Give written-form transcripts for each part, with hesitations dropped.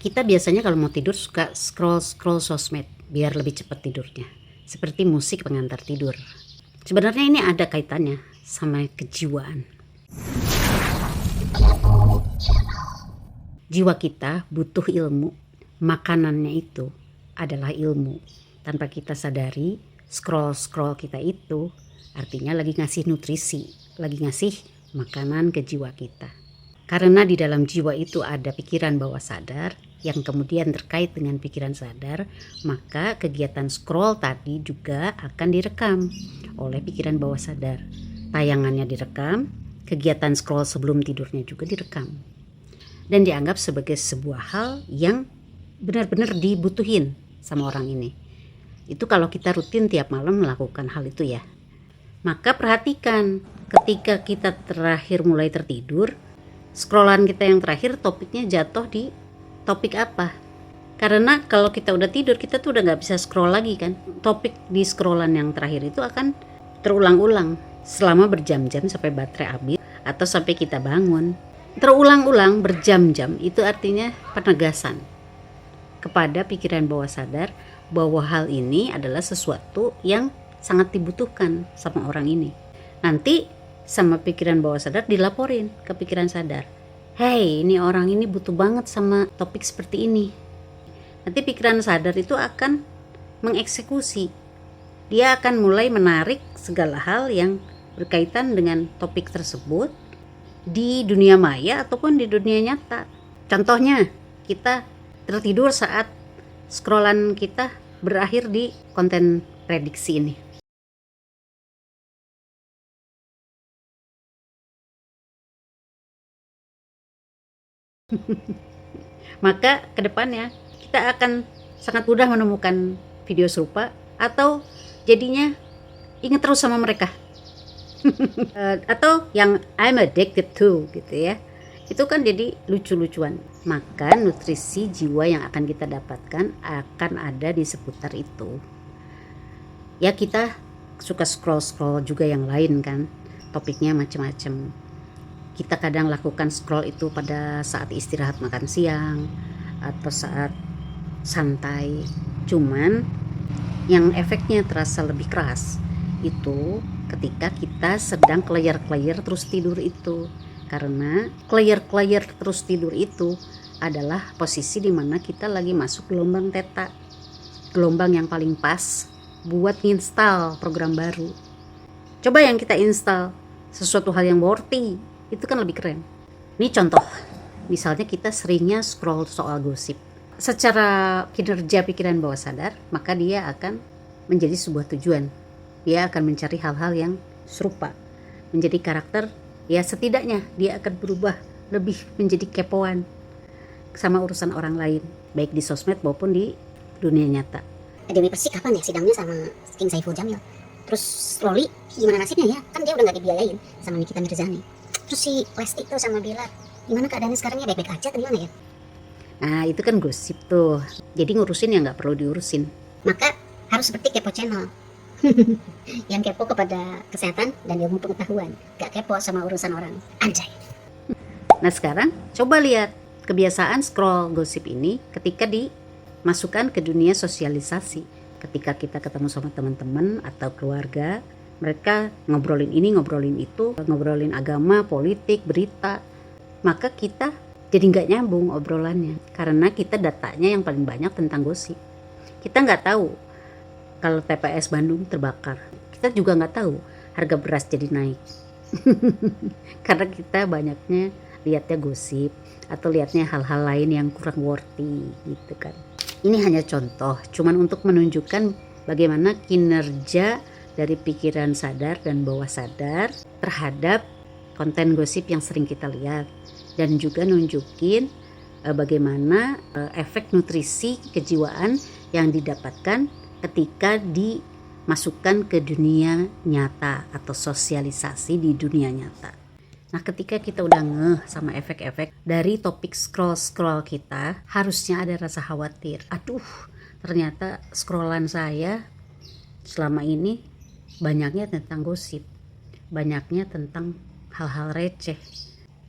Kita biasanya kalau mau tidur suka scroll sosmed biar lebih cepat tidurnya. Seperti musik pengantar tidur. Sebenarnya ini ada kaitannya sama kejiwaan. Jiwa kita butuh ilmu. Makanannya itu adalah ilmu. Tanpa kita sadari, scroll kita itu artinya lagi ngasih nutrisi, lagi ngasih makanan ke jiwa kita. Karena di dalam jiwa itu ada pikiran bawah sadar yang kemudian terkait dengan pikiran sadar, maka kegiatan scroll tadi juga akan direkam oleh pikiran bawah sadar. Tayangannya direkam, kegiatan scroll sebelum tidurnya juga direkam. Dan dianggap sebagai sebuah hal yang benar-benar dibutuhin sama orang ini. Itu kalau kita rutin tiap malam melakukan hal itu ya. Maka perhatikan ketika kita terakhir mulai tertidur, scrollan kita yang terakhir topiknya jatuh di topik apa. Karena kalau kita udah tidur kita tuh udah gak bisa scroll lagi kan. Topik di scrollan yang terakhir itu akan terulang-ulang selama berjam-jam sampai baterai habis atau sampai kita bangun. Terulang-ulang berjam-jam itu artinya penegasan kepada pikiran bawah sadar bahwa hal ini adalah sesuatu yang sangat dibutuhkan sama orang ini. Nanti sama pikiran bawah sadar dilaporin ke pikiran sadar. Hey, ini orang ini butuh banget sama topik seperti ini. Nanti pikiran sadar itu akan mengeksekusi. Dia akan mulai menarik segala hal yang berkaitan dengan topik tersebut di dunia maya ataupun di dunia nyata. Contohnya, kita tertidur saat scrollan kita berakhir di konten prediksi ini. Maka ke depannya kita akan sangat mudah menemukan video serupa atau jadinya ingat terus sama mereka. Atau yang I'm addicted to gitu ya. Itu kan jadi lucu-lucuan. Maka nutrisi jiwa yang akan kita dapatkan akan ada di seputar itu. Ya kita suka scroll juga yang lain kan. Topiknya macam-macam. Kita kadang lakukan scroll itu pada saat istirahat makan siang atau saat santai. Cuman yang efeknya terasa lebih keras itu ketika kita sedang clear terus tidur itu. Karena clear terus tidur itu adalah posisi di mana kita lagi masuk gelombang theta. Gelombang yang paling pas buat install program baru. Coba yang kita install sesuatu hal yang worthy, itu kan lebih keren. Ini contoh, misalnya kita seringnya scroll soal gosip. Secara kinerja pikiran bawah sadar, maka dia akan menjadi sebuah tujuan. Dia akan mencari hal-hal yang serupa. Menjadi karakter, ya setidaknya dia akan berubah lebih menjadi kepoan sama urusan orang lain, baik di sosmed maupun di dunia nyata. Dewi Persik kapan ya sidangnya sama King Saiful Jamil? Terus Loli gimana nasibnya ya? Kan dia udah gak dibiayain sama Nikita Mirzani. Terus si Lesti tuh sama Bilar, gimana keadaannya sekarang ya, baik-baik aja atau gimana ya? Nah itu kan gosip tuh, jadi ngurusin yang gak perlu diurusin. Maka harus seperti Kepo Channel yang kepo kepada kesehatan dan ilmu pengetahuan, gak kepo sama urusan orang. Anjay. Nah sekarang coba lihat kebiasaan scroll gosip ini ketika dimasukkan ke dunia sosialisasi. Ketika kita ketemu sama teman-teman atau keluarga, mereka ngobrolin ini, ngobrolin itu, ngobrolin agama, politik, berita, maka kita jadi nggak nyambung obrolannya karena kita datanya yang paling banyak tentang gosip. Kita nggak tahu kalau TPS Bandung terbakar, kita juga nggak tahu harga beras jadi naik karena kita banyaknya lihatnya gosip atau lihatnya hal-hal lain yang kurang worthy gitu kan. Ini hanya contoh, cuman untuk menunjukkan bagaimana kinerja dari pikiran sadar dan bawah sadar terhadap konten gosip yang sering kita lihat, dan juga nunjukin bagaimana efek nutrisi kejiwaan yang didapatkan ketika dimasukkan ke dunia nyata atau sosialisasi di dunia nyata. Nah ketika kita udah ngeh sama efek-efek dari topik scroll kita, harusnya ada rasa khawatir. Aduh, ternyata scrollan saya selama ini banyaknya tentang gosip, banyaknya tentang hal-hal receh.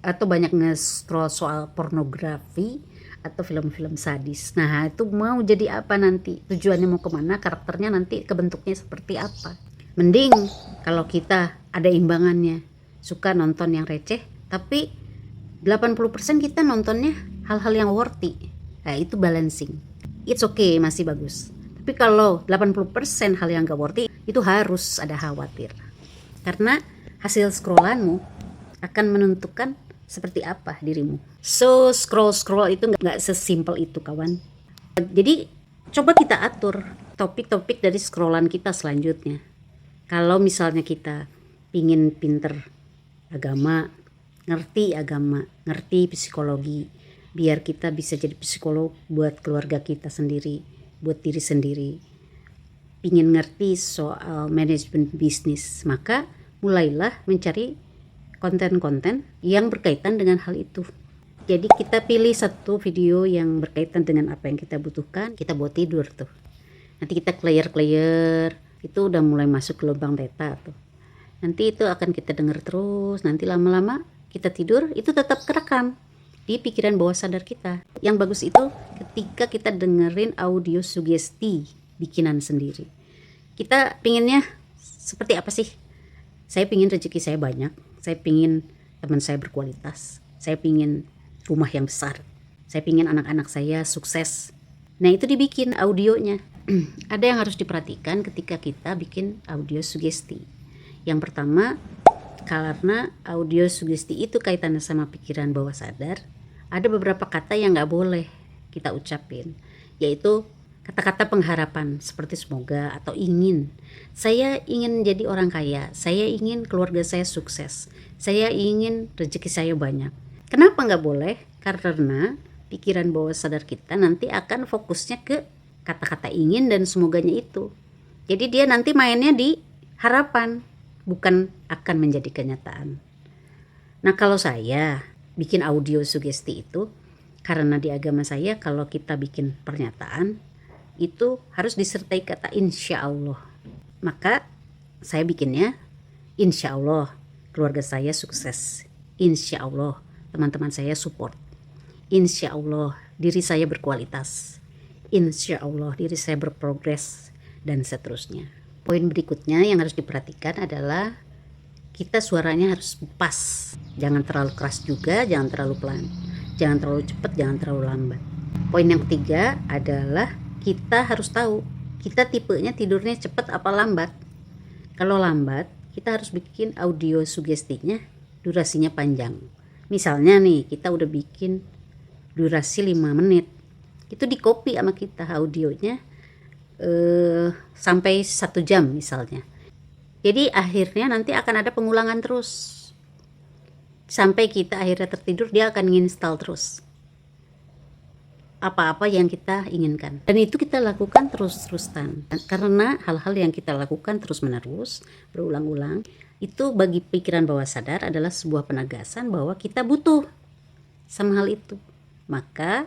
atau banyak nge-scroll soal pornografi atau film-film sadis. Nah, itu mau jadi apa nanti? Tujuannya mau kemana? Karakternya nanti kebentuknya seperti apa? Mending kalau kita ada imbangannya. Suka nonton yang receh, tapi 80% kita nontonnya hal-hal yang worthy. Nah, itu balancing. It's okay, masih bagus. Tapi kalau 80% hal yang gak worthy, itu harus ada khawatir. Karena hasil scrollanmu akan menentukan seperti apa dirimu. So, scroll itu gak sesimpel itu, kawan. Jadi, coba kita atur topik-topik dari scrollan kita selanjutnya. Kalau misalnya kita pingin pinter agama, ngerti psikologi, biar kita bisa jadi psikolog buat keluarga kita sendiri, buat diri sendiri. Pingin ngerti soal manajemen bisnis, maka mulailah mencari konten-konten yang berkaitan dengan hal itu. Jadi kita pilih satu video yang berkaitan dengan apa yang kita butuhkan, kita buat tidur tuh. Nanti kita clear, itu udah mulai masuk ke lubang beta tuh. Nanti itu akan kita dengar terus, nanti lama-lama kita tidur, itu tetap kerekam di pikiran bawah sadar kita. Yang bagus itu ketika kita dengerin audio sugesti bikinan sendiri. Kita pinginnya seperti apa sih? Saya pingin rezeki saya banyak, saya pingin teman saya berkualitas, saya pingin rumah yang besar, saya pingin anak-anak saya sukses. Nah, itu dibikin audionya. Ada yang harus diperhatikan ketika kita bikin audio sugesti. Yang pertama, karena audio sugesti itu kaitannya sama pikiran bawah sadar, ada beberapa kata yang gak boleh kita ucapin, yaitu kata-kata pengharapan seperti semoga atau ingin. Saya ingin jadi orang kaya, saya ingin keluarga saya sukses, saya ingin rezeki saya banyak. Kenapa gak boleh? Karena pikiran bawah sadar kita nanti akan fokusnya ke kata-kata ingin dan semoganya itu. Jadi dia nanti mainnya di harapan, bukan akan menjadi kenyataan. Nah, kalau saya bikin audio sugesti itu, karena di agama saya kalau kita bikin pernyataan itu harus disertai kata insya Allah. Maka saya bikinnya insya Allah keluarga saya sukses, insya Allah teman-teman saya support, insya Allah diri saya berkualitas, insya Allah diri saya berprogres, dan seterusnya. Poin berikutnya yang harus diperhatikan adalah kita suaranya harus pas. Jangan terlalu keras juga, jangan terlalu pelan. Jangan terlalu cepat, jangan terlalu lambat. Poin yang ketiga adalah kita harus tahu kita tipenya tidurnya cepat apa lambat. Kalau lambat, kita harus bikin audio sugestinya durasinya panjang. Misalnya nih, kita udah bikin durasi 5 menit. Itu di copy sama kita audionya sampai 1 jam misalnya. Jadi akhirnya nanti akan ada pengulangan terus. Sampai kita akhirnya tertidur, dia akan nginstal terus apa-apa yang kita inginkan. Dan itu kita lakukan terus-terusan. Karena hal-hal yang kita lakukan terus-menerus, berulang-ulang, itu bagi pikiran bawah sadar adalah sebuah penegasan bahwa kita butuh sama hal itu. Maka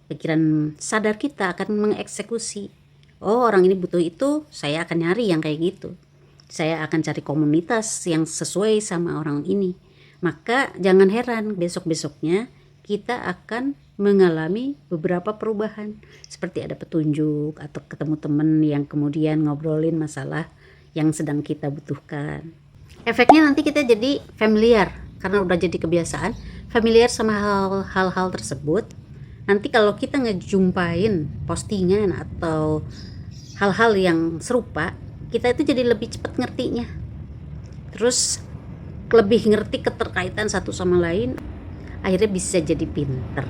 pikiran sadar kita akan mengeksekusi. Oh, orang ini butuh itu, saya akan nyari yang kayak gitu. Saya akan cari komunitas yang sesuai sama orang ini. Maka jangan heran besok-besoknya kita akan mengalami beberapa perubahan. Seperti ada petunjuk atau ketemu teman yang kemudian ngobrolin masalah yang sedang kita butuhkan. Efeknya nanti kita jadi familiar. Karena udah jadi kebiasaan, familiar sama hal-hal tersebut. Nanti kalau kita ngejumpain postingan atau hal-hal yang serupa, kita itu jadi lebih cepat ngertinya. Terus lebih ngerti keterkaitan satu sama lain, akhirnya bisa jadi pinter.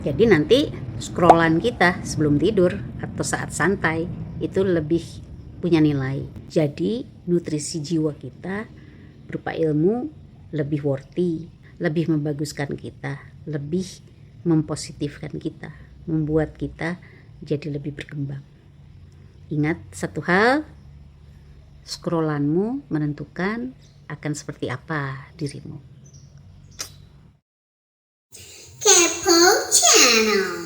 Jadi nanti scrollan kita sebelum tidur atau saat santai itu lebih punya nilai. Jadi nutrisi jiwa kita berupa ilmu lebih worthy, lebih membaguskan kita, lebih mempositifkan kita, membuat kita jadi lebih berkembang. Ingat satu hal, scrollanmu menentukan akan seperti apa dirimu. Kepo Channel.